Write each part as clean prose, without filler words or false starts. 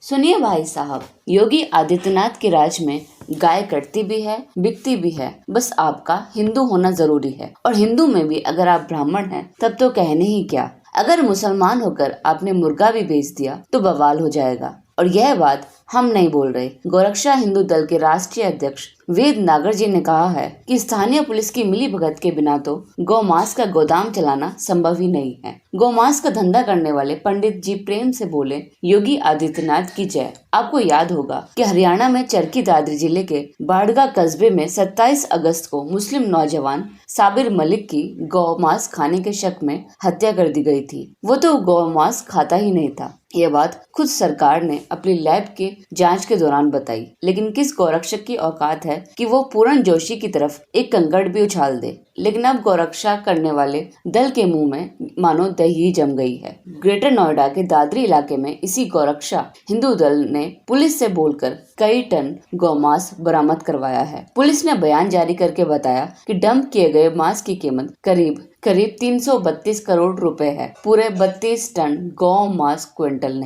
सुनिए भाई साहब, योगी आदित्यनाथ के राज में गाय कटती भी है, बिकती भी है। बस आपका हिंदू होना जरूरी है, और हिंदू में भी अगर आप ब्राह्मण हैं तब तो कहने ही क्या। अगर मुसलमान होकर आपने मुर्गा भी बेच दिया तो बवाल हो जाएगा। और यह बात हम नहीं बोल रहे, गोरक्षा हिंदू दल के राष्ट्रीय अध्यक्ष वेद नागर जी ने कहा है कि स्थानीय पुलिस की मिलीभगत के बिना तो गौमांस का गोदाम चलाना संभव ही नहीं है। गौमांस का धंधा करने वाले पंडित जी प्रेम से बोले, योगी आदित्यनाथ की जय। आपको याद होगा कि हरियाणा में चरखी दादरी जिले के बाड़गा कस्बे में 27 अगस्त को मुस्लिम नौजवान साबिर मलिक की गौमांस खाने के शक में हत्या कर दी गई थी। वो तो गौमांस खाता ही नहीं था। ये बात खुद सरकार ने अपनी लैब के जांच के दौरान बताई। लेकिन किस गौरक्षक की औकात है कि वो पूरन जोशी की तरफ एक कंकड़ भी उछाल दे। लेकिन अब गौरक्षा करने वाले दल के मुंह में मानो दही जम गई है। ग्रेटर नोएडा के दादरी इलाके में इसी गौरक्षा हिंदू दल ने पुलिस से बोलकर कई टन गौमांस बरामद करवाया है। पुलिस ने बयान जारी करके बताया कि डंप किए गए मांस की कीमत करीब 332 करोड़ रुपए है। पूरे 32 टन गौमांस क्विंटल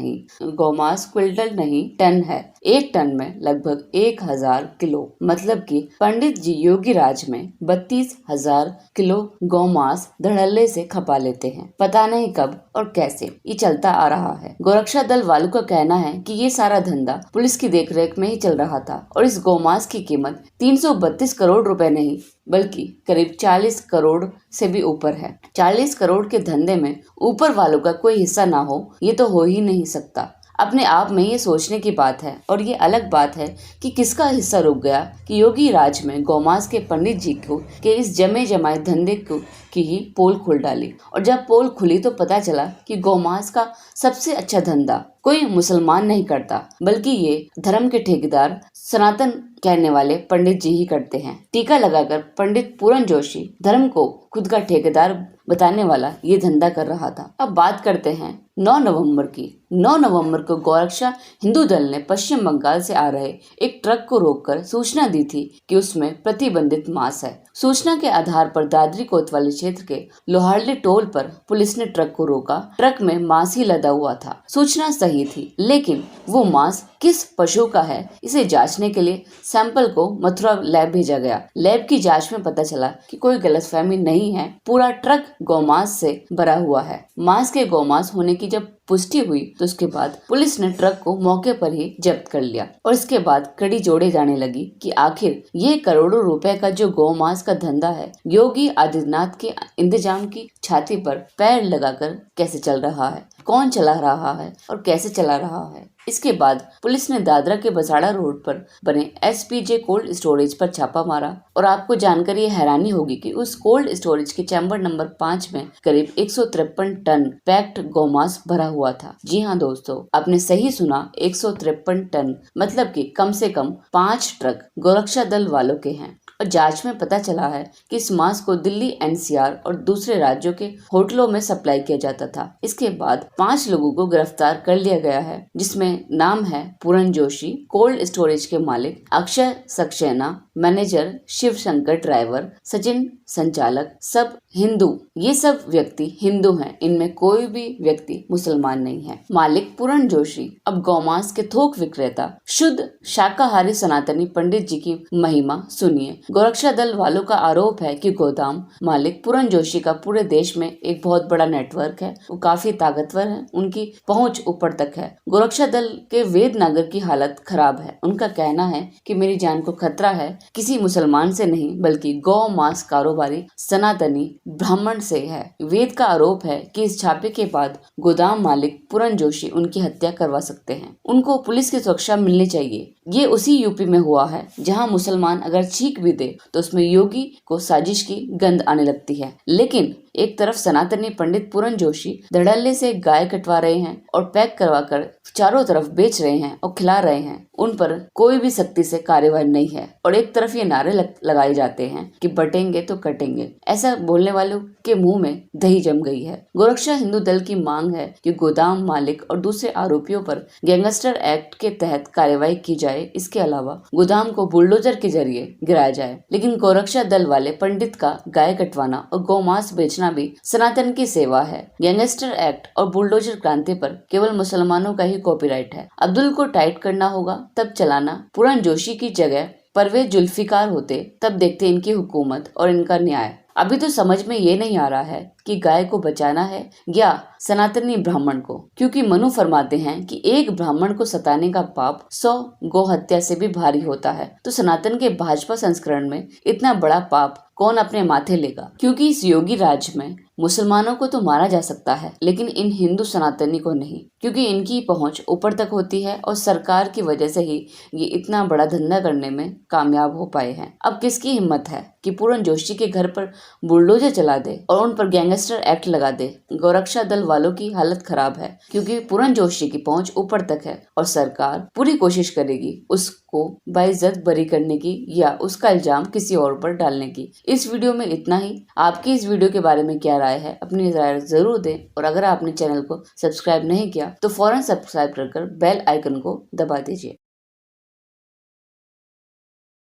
नहीं टन है। एक टन में लगभग 1000 किलो, मतलब कि पंडित जी योगी राज में 32,000 किलो गौमांस धड़ल्ले से खपा लेते हैं। पता नहीं कब और कैसे ये चलता आ रहा है। गोरक्षा दल वालों का कहना है कि ये सारा धंधा पुलिस की देखरेख में ही चल रहा था, और इस गौमांस की कीमत 332 करोड़ रुपए नहीं बल्कि करीब 40 करोड़ से भी ऊपर है। 40 करोड़ के धंधे में ऊपर वालों का कोई हिस्सा ना हो, ये तो हो ही नहीं सकता। अपने आप में ये सोचने की बात है। और ये अलग बात है कि किसका हिस्सा रुक गया कि योगी राज में गौमांस के पंडित जी को के इस जमे जमाए धंधे की ही पोल खुल डाली। और जब पोल खुली तो पता चला कि गौमांस का सबसे अच्छा धंधा कोई मुसलमान नहीं करता, बल्कि ये धर्म के ठेकेदार सनातन कहने वाले पंडित जी ही करते हैं। टीका लगाकर पंडित पूरन जोशी धर्म को खुद का ठेकेदार बताने वाला ये धंधा कर रहा था। अब बात करते हैं 9 नवंबर की। 9 नवंबर को गोरक्षा हिंदू दल ने पश्चिम बंगाल से आ रहे एक ट्रक को रोककर सूचना दी थी कि उसमें प्रतिबंधित मांस है। सूचना के आधार पर दादरी कोतवाली क्षेत्र के लोहारली टोल पर पुलिस ने ट्रक को रोका। ट्रक में मांस ही लदा हुआ था। सूचना सही थी, लेकिन वो मांस किस पशु का है इसे जांचने के लिए सैंपल को मथुरा लैब भेजा गया। लैब की जांच में पता चला कि कोई गलतफहमी नहीं है, पूरा ट्रक गौमांस से भरा हुआ है। मांस के गौमांस होने की जब पुष्टि हुई तो उसके बाद पुलिस ने ट्रक को मौके पर ही जब्त कर लिया। और इसके बाद कड़ी जोड़े जाने लगी कि आखिर ये करोड़ों रुपए का जो गौमांस का धंधा है, योगी आदित्यनाथ के इंतजाम की छाती पर पैर लगाकर कैसे चल रहा है, कौन चला रहा है और कैसे चला रहा है। इसके बाद पुलिस ने दादरा के बसाड़ा रोड पर बने एसपीजे कोल्ड स्टोरेज पर छापा मारा। और आपको जानकर ये हैरानी होगी कि उस कोल्ड स्टोरेज के चैम्बर नंबर 5 में करीब 153 टन पैक्ड गौमांस भरा हुआ था। जी हाँ दोस्तों, आपने सही सुना, 153 टन, मतलब कि कम से कम 5 ट्रक गोरक्षा दल वालों के हैं। और जांच में पता चला है कि इस मांस को दिल्ली, एनसीआर और दूसरे राज्यों के होटलों में सप्लाई किया जाता था। इसके बाद 5 लोगों को गिरफ्तार कर लिया गया है, जिसमें नाम है पूरन जोशी, कोल्ड स्टोरेज के मालिक अक्षय सक्सेना, मैनेजर शिव शंकर, ड्राइवर सचिन, संचालक सब हिंदू। ये सब व्यक्ति हिंदू हैं, इनमें कोई भी व्यक्ति मुसलमान नहीं है। मालिक पूरन जोशी अब गौमांस के थोक विक्रेता, शुद्ध शाकाहारी सनातनी पंडित जी की महिमा सुनिए। गोरक्षा दल वालों का आरोप है कि गोदाम मालिक पूरन जोशी का पूरे देश में एक बहुत बड़ा नेटवर्क है। वो काफी ताकतवर है, उनकी पहुंच ऊपर तक है। गोरक्षा दल के वेद नागर की हालत खराब है। उनका कहना है कि मेरी जान को खतरा है, किसी मुसलमान से नहीं बल्कि गौ मांस कारोबारी सनातनी ब्राह्मण से है। वेद का आरोप है कि इस छापे के बाद गोदाम मालिक पूरन जोशी उनकी हत्या करवा सकते हैं। उनको पुलिस की सुरक्षा मिलनी चाहिए। ये उसी यूपी में हुआ है जहां मुसलमान अगर चीख भी दे तो उसमें योगी को साजिश की गंध आने लगती है। लेकिन एक तरफ सनातनी पंडित पूरन जोशी धड़ल्ले से गाय कटवा रहे हैं और पैक करवाकर चारों तरफ बेच रहे हैं और खिला रहे हैं। उन पर कोई भी सख्ती से कार्यवाही नहीं है। और एक तरफ ये नारे लगाए जाते हैं कि बटेंगे तो कटेंगे। ऐसा बोलने वालों के मुंह में दही जम गई है। गोरक्षा हिंदू दल की मांग है कि गोदाम मालिक और दूसरे आरोपियों पर गैंगस्टर एक्ट के तहत कार्रवाई की जाए। इसके अलावा गोदाम को बुलडोजर के जरिए गिराया जाए। लेकिन गोरक्षा दल वाले पंडित का गाय कटवाना और गौमांस बेचना भी सनातन की सेवा है। गैंगस्टर एक्ट और बुलडोजर क्रांति पर केवल मुसलमानों का ही कॉपीराइट है। अब्दुल को टाइट करना होगा तब चलाना। पूरन जोशी की जगह परवेज जुल्फिकार होते तब देखते इनकी हुकूमत और इनका न्याय। अभी तो समझ में ये नहीं आ रहा है कि गाय को बचाना है या सनातनी ब्राह्मण को, क्योंकि मनु फरमाते हैं कि एक ब्राह्मण को सताने का पाप 100 गौ हत्या से भी भारी होता है। तो सनातन के भाजपा संस्करण में इतना बड़ा पाप कौन अपने माथे लेगा? क्योंकि इस योगी राज में मुसलमानों को तो मारा जा सकता है लेकिन इन हिंदू सनातनी को नहीं, क्योंकि इनकी पहुंच ऊपर तक होती है और सरकार की वजह से ही ये इतना बड़ा धंधा करने में कामयाब हो पाए हैं। अब किसकी हिम्मत है कि पूरन जोशी के घर पर बुलडोजर चला दे और उन पर गैंगस्टर एक्ट लगा दे? गोरक्षा दल वालों की हालत खराब है क्योंकि पूरन जोशी की पहुंच ऊपर तक है और सरकार पूरी कोशिश करेगी उसको बाइज्जत बरी करने की या उसका इल्जाम किसी और पर डालने की। इस वीडियो में इतना ही। आपकी इस वीडियो के बारे में क्या राय है? अपनी राय जरूर दें और अगर आपने चैनल को सब्सक्राइब नहीं किया तो फौरन सब्सक्राइब कर बेल आइकन को दबा दीजिए।